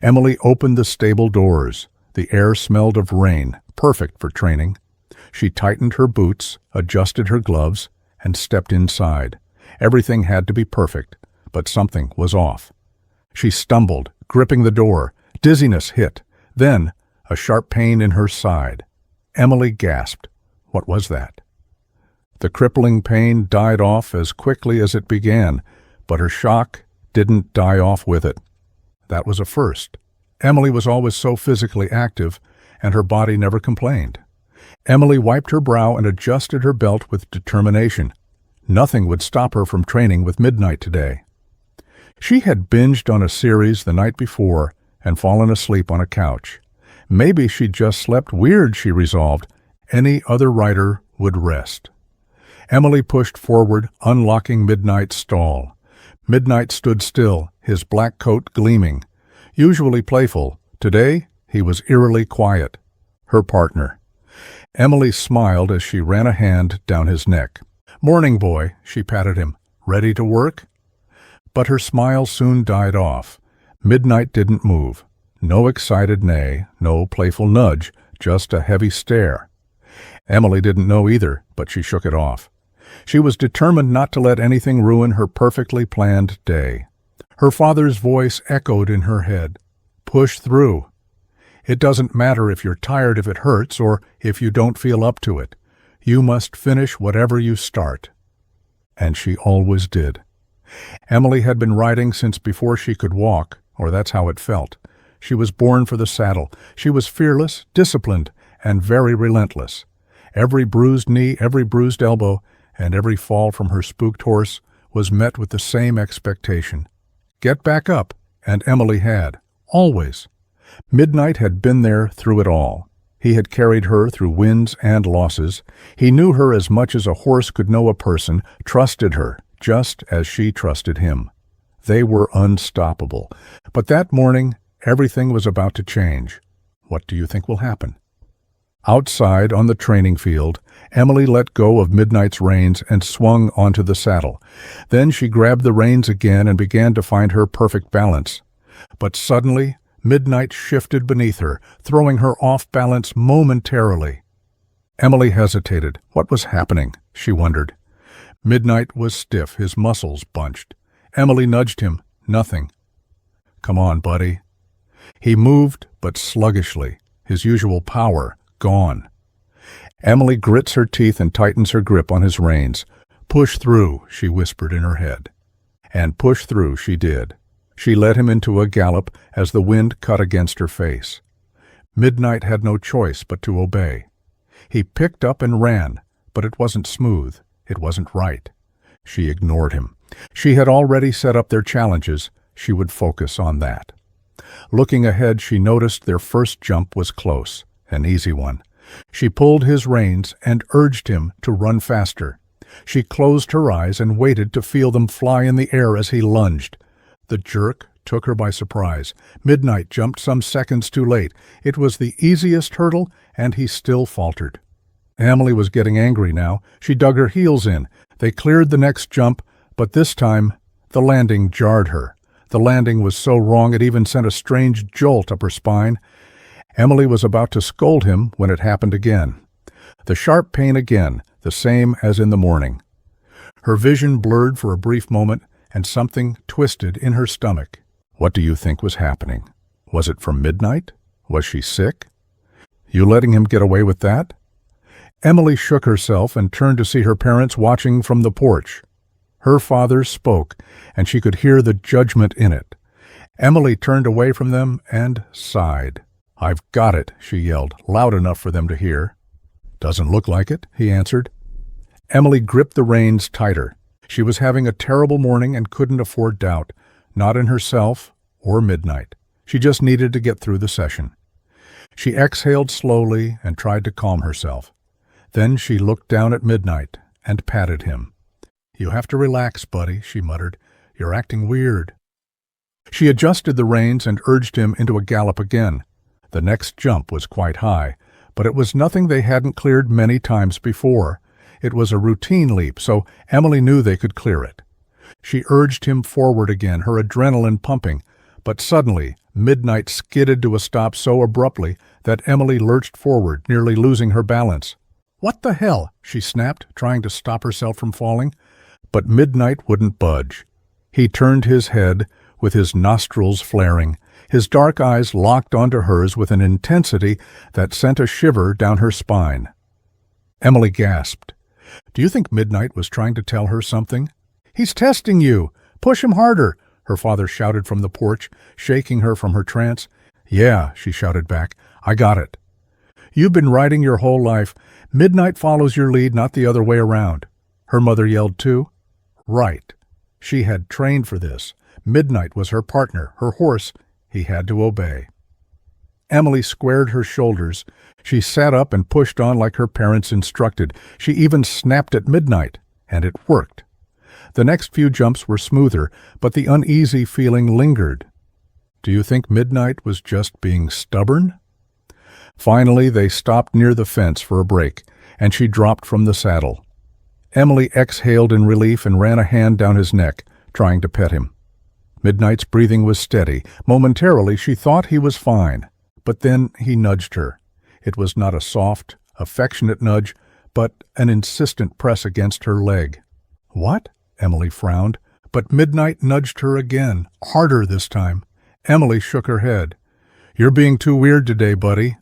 Emily opened the stable doors. The air smelled of rain, perfect for training. She tightened her boots, adjusted her gloves, and stepped inside. Everything had to be perfect, but something was off. She stumbled, gripping the door. Dizziness hit. Then, a sharp pain in her side. Emily gasped. What was that? The crippling pain died off as quickly as it began, but her shock didn't die off with it. That was a first. Emily was always so physically active, and her body never complained. Emily wiped her brow and adjusted her belt with determination. Nothing would stop her from training with Midnight today. She had binged on a series the night before and fallen asleep on a couch. Maybe she just slept weird, she resolved. Any other writer would rest. Emily pushed forward, unlocking Midnight's stall. Midnight stood still, his black coat gleaming. Usually playful, today he was eerily quiet. Her partner. Emily smiled as she ran a hand down his neck. "Morning, boy," she patted him. "Ready to work?" But her smile soon died off. Midnight didn't move. No excited neigh, no playful nudge, just a heavy stare. Emily didn't know either, but she shook it off. She was determined not to let anything ruin her perfectly planned day. Her father's voice echoed in her head. "Push through. It doesn't matter if you're tired if it hurts or if you don't feel up to it. You must finish whatever you start." And she always did. Emily had been riding since before she could walk, or that's how it felt. She was born for the saddle. She was fearless, disciplined, and very relentless. Every bruised knee, every bruised elbow, and every fall from her spooked horse was met with the same expectation. Get back up, and Emily had. Always. Midnight had been there through it all. He had carried her through wins and losses. He knew her as much as a horse could know a person, trusted her, just as she trusted him. They were unstoppable. But that morning, everything was about to change. What do you think will happen? Outside, on the training field, Emily let go of Midnight's reins and swung onto the saddle. Then she grabbed the reins again and began to find her perfect balance. But suddenly, Midnight shifted beneath her, throwing her off balance momentarily. Emily hesitated. What was happening? She wondered. Midnight was stiff, his muscles bunched. Emily nudged him. Nothing. "Come on, buddy." He moved, but sluggishly, his usual power gone. Emily grits her teeth and tightens her grip on his reins. "Push through," she whispered in her head. And push through she did. She led him into a gallop as the wind cut against her face. Midnight had no choice but to obey. He picked up and ran, but it wasn't smooth. It wasn't right. She ignored him. She had already set up their challenges. She would focus on that. Looking ahead, she noticed their first jump was close, an easy one. She pulled his reins and urged him to run faster. She closed her eyes and waited to feel them fly in the air as he lunged. The jerk took her by surprise. Midnight jumped some seconds too late. It was the easiest hurdle, and he still faltered. Emily was getting angry now. She dug her heels in. They cleared the next jump, but this time the landing jarred her. The landing was so wrong it even sent a strange jolt up her spine. Emily was about to scold him when it happened again. The sharp pain again, the same as in the morning. Her vision blurred for a brief moment, and something twisted in her stomach. What do you think was happening? Was it from Midnight? Was she sick? You letting him get away with that? Emily shook herself and turned to see her parents watching from the porch. Her father spoke, and she could hear the judgment in it. Emily turned away from them and sighed. "I've got it," she yelled, loud enough for them to hear. "Doesn't look like it," he answered. Emily gripped the reins tighter. She was having a terrible morning and couldn't afford doubt, not in herself or Midnight. She just needed to get through the session. She exhaled slowly and tried to calm herself. Then she looked down at Midnight and patted him. "You have to relax, buddy," she muttered. "You're acting weird." She adjusted the reins and urged him into a gallop again. The next jump was quite high, but it was nothing they hadn't cleared many times before. It was a routine leap, so Emily knew they could clear it. She urged him forward again, her adrenaline pumping, But suddenly, Midnight skidded to a stop so abruptly that Emily lurched forward, nearly losing her balance. "What the hell?" she snapped, trying to stop herself from falling. But Midnight wouldn't budge. He turned his head, with his nostrils flaring, his dark eyes locked onto hers with an intensity that sent a shiver down her spine. Emily gasped. Do you think Midnight was trying to tell her something? "He's testing you! Push him harder!" her father shouted from the porch, shaking her from her trance. "Yeah," she shouted back. "I got it." "You've been riding your whole life. Midnight follows your lead, not the other way around." Her mother yelled too. Right. She had trained for this. Midnight was her partner, her horse. He had to obey. Emily squared her shoulders. She sat up and pushed on like her parents instructed. She even snapped at Midnight, and it worked. The next few jumps were smoother, but the uneasy feeling lingered. Do you think Midnight was just being stubborn? Finally, they stopped near the fence for a break, and she dropped from the saddle. Emily exhaled in relief and ran a hand down his neck, trying to pet him. Midnight's breathing was steady. Momentarily, she thought he was fine. But then he nudged her. It was not a soft, affectionate nudge, but an insistent press against her leg. "What?" Emily frowned. But Midnight nudged her again, harder this time. Emily shook her head. "You're being too weird today, buddy."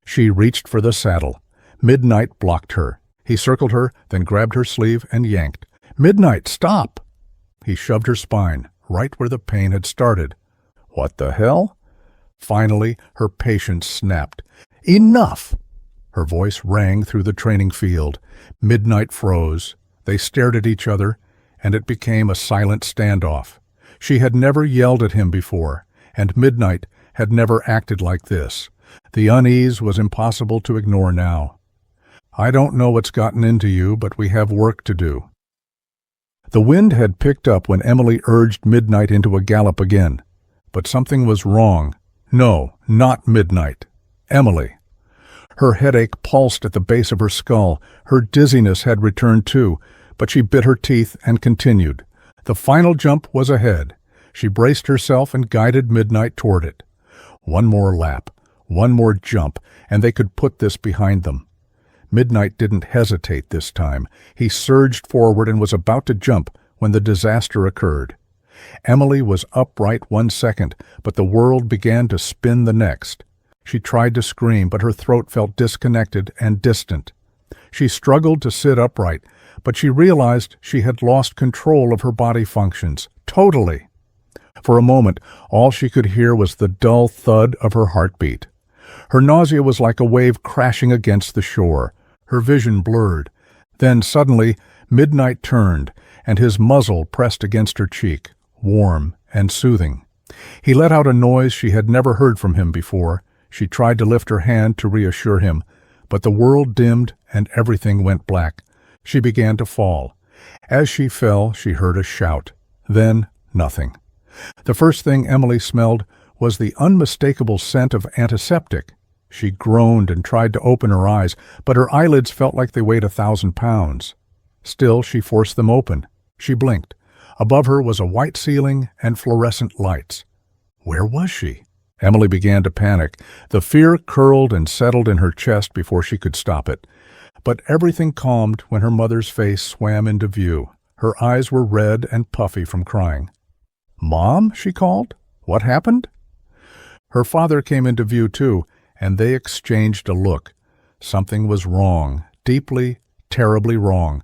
She reached for the saddle. Midnight blocked her. He circled her, then grabbed her sleeve and yanked. "Midnight, stop!" He shoved her spine, right where the pain had started. "What the hell?" Finally, her patience snapped. "Enough!" Her voice rang through the training field. Midnight froze. They stared at each other, and it became a silent standoff. She had never yelled at him before, and Midnight had never acted like this. The unease was impossible to ignore now. "I don't know what's gotten into you, but we have work to do." The wind had picked up when Emily urged Midnight into a gallop again. But something was wrong. No, not Midnight. Emily. Her headache pulsed at the base of her skull. Her dizziness had returned too, but she bit her teeth and continued. The final jump was ahead. She braced herself and guided Midnight toward it. One more lap, one more jump, and they could put this behind them. Midnight didn't hesitate this time. He surged forward and was about to jump when the disaster occurred. Emily was upright 1 second, but the world began to spin the next. She tried to scream, but her throat felt disconnected and distant. She struggled to sit upright, but she realized she had lost control of her body functions, totally. For a moment, all she could hear was the dull thud of her heartbeat. Her nausea was like a wave crashing against the shore. Her vision blurred. Then suddenly, Midnight turned, and his muzzle pressed against her cheek, warm and soothing. He let out a noise she had never heard from him before. She tried to lift her hand to reassure him, but the world dimmed and everything went black. She began to fall. As she fell, she heard a shout. Then, nothing. The first thing Emily smelled was the unmistakable scent of antiseptic. She groaned and tried to open her eyes, but her eyelids felt like they weighed 1,000 pounds. Still, she forced them open. She blinked. Above her was a white ceiling and fluorescent lights. Where was she? Emily began to panic. The fear curled and settled in her chest before she could stop it. But everything calmed when her mother's face swam into view. Her eyes were red and puffy from crying. "Mom?" she called. "What happened?" Her father came into view too, and they exchanged a look. Something was wrong, deeply, terribly wrong.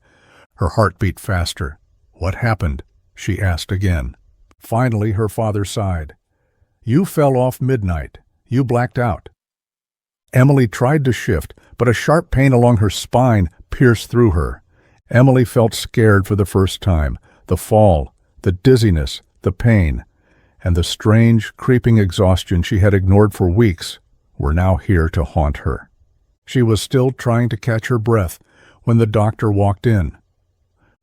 Her heart beat faster. "What happened?" she asked again. Finally, her father sighed. "You fell off Midnight. You blacked out." Emily tried to shift, but a sharp pain along her spine pierced through her. Emily felt scared for the first time. The fall, the dizziness, the pain, and the strange, creeping exhaustion she had ignored for weeks were now here to haunt her. She was still trying to catch her breath when the doctor walked in.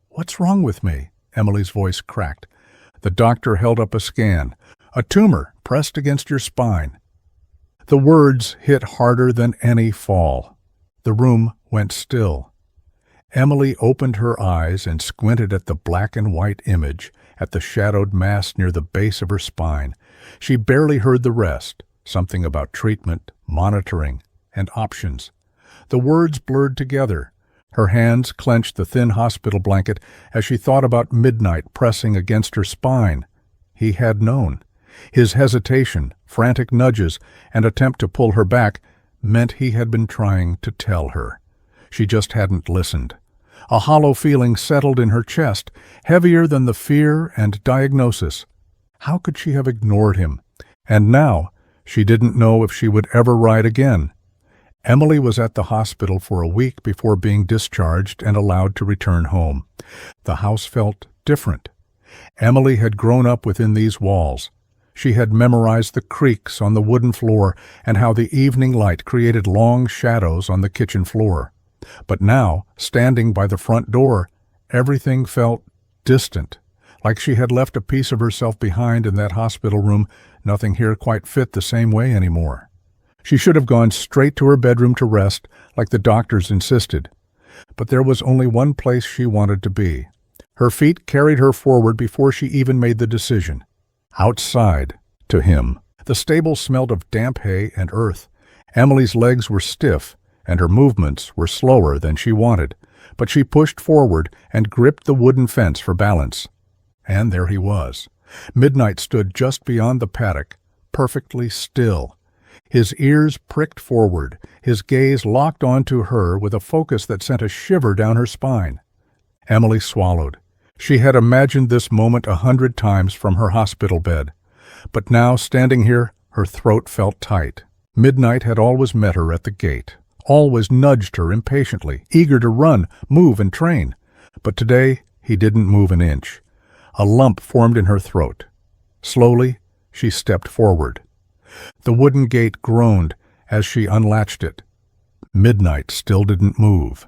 "What's wrong with me?" Emily's voice cracked. The doctor held up a scan. "A tumor pressed against your spine." The words hit harder than any fall. The room went still. Emily opened her eyes and squinted at the black and white image, at the shadowed mass near the base of her spine. She barely heard the rest, something about treatment, monitoring, and options. The words blurred together. Her hands clenched the thin hospital blanket as she thought about Midnight pressing against her spine. He had known. His hesitation, frantic nudges, and attempt to pull her back meant he had been trying to tell her. She just hadn't listened. A hollow feeling settled in her chest, heavier than the fear and diagnosis. How could she have ignored him? And now, she didn't know if she would ever ride again. Emily was at the hospital for a week before being discharged and allowed to return home. The house felt different. Emily had grown up within these walls. She had memorized the creaks on the wooden floor and how the evening light created long shadows on the kitchen floor. But now, standing by the front door, everything felt distant, like she had left a piece of herself behind in that hospital room. Nothing here quite fit the same way anymore. She should have gone straight to her bedroom to rest, like the doctors insisted. But there was only one place she wanted to be. Her feet carried her forward before she even made the decision. Outside, to him. The stable smelled of damp hay and earth. Emily's legs were stiff, and her movements were slower than she wanted, but she pushed forward and gripped the wooden fence for balance. And there he was. Midnight stood just beyond the paddock, perfectly still. His ears pricked forward, his gaze locked onto her with a focus that sent a shiver down her spine. Emily swallowed. She had imagined this moment 100 times from her hospital bed. But now, standing here, her throat felt tight. Midnight had always met her at the gate, always nudged her impatiently, eager to run, move, and train. But today, he didn't move an inch. A lump formed in her throat. Slowly, she stepped forward. The wooden gate groaned as she unlatched it. Midnight still didn't move.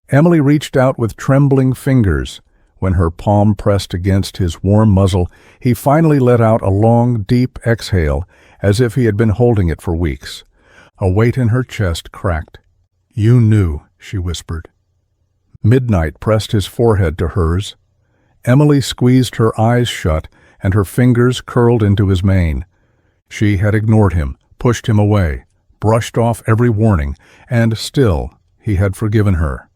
Emily reached out with trembling fingers. When her palm pressed against his warm muzzle, he finally let out a long, deep exhale, as if he had been holding it for weeks. A weight in her chest cracked. "You knew," she whispered. Midnight pressed his forehead to hers. Emily squeezed her eyes shut, and her fingers curled into his mane. She had ignored him, pushed him away, brushed off every warning, and still he had forgiven her.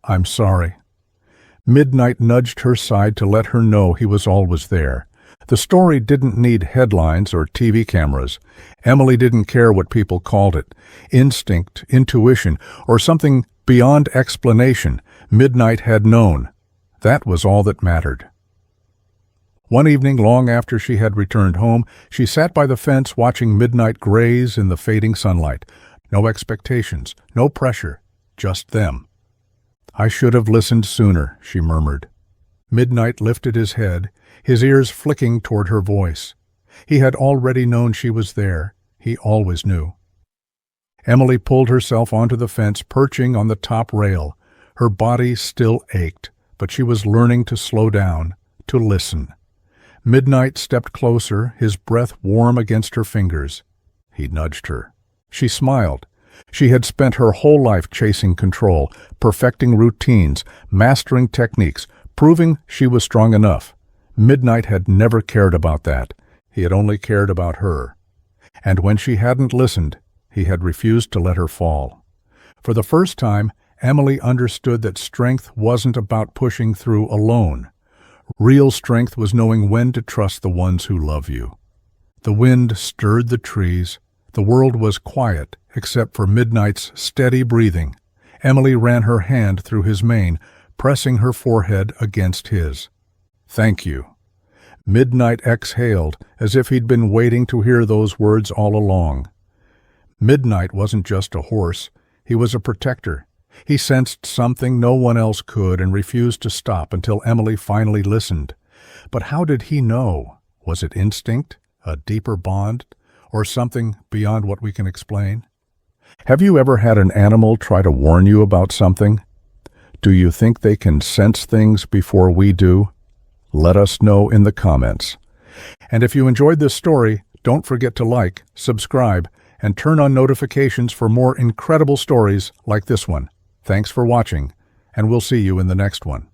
"I'm sorry." Midnight nudged her side to let her know he was always there. The story didn't need headlines or TV cameras. Emily didn't care what people called it. Instinct, intuition, or something beyond explanation. Midnight had known. That was all that mattered. One evening, long after she had returned home, she sat by the fence watching Midnight graze in the fading sunlight. No expectations, no pressure, just them. "I should have listened sooner," she murmured. Midnight lifted his head, his ears flicking toward her voice. He had already known she was there. He always knew. Emily pulled herself onto the fence, perching on the top rail. Her body still ached, but she was learning to slow down, to listen. Midnight stepped closer, his breath warm against her fingers. He nudged her. She smiled. She had spent her whole life chasing control, perfecting routines, mastering techniques, proving she was strong enough. Midnight had never cared about that. He had only cared about her. And when she hadn't listened, he had refused to let her fall. For the first time, Emily understood that strength wasn't about pushing through alone. Real strength was knowing when to trust the ones who love you. The wind stirred the trees. The world was quiet, except for Midnight's steady breathing. Emily ran her hand through his mane, pressing her forehead against his. "Thank you." Midnight exhaled, as if he'd been waiting to hear those words all along. Midnight wasn't just a horse. He was a protector. He sensed something no one else could and refused to stop until Emily finally listened. But how did he know? Was it instinct, a deeper bond, or something beyond what we can explain? Have you ever had an animal try to warn you about something? Do you think they can sense things before we do? Let us know in the comments. And if you enjoyed this story, don't forget to like, subscribe, and turn on notifications for more incredible stories like this one. Thanks for watching, and we'll see you in the next one.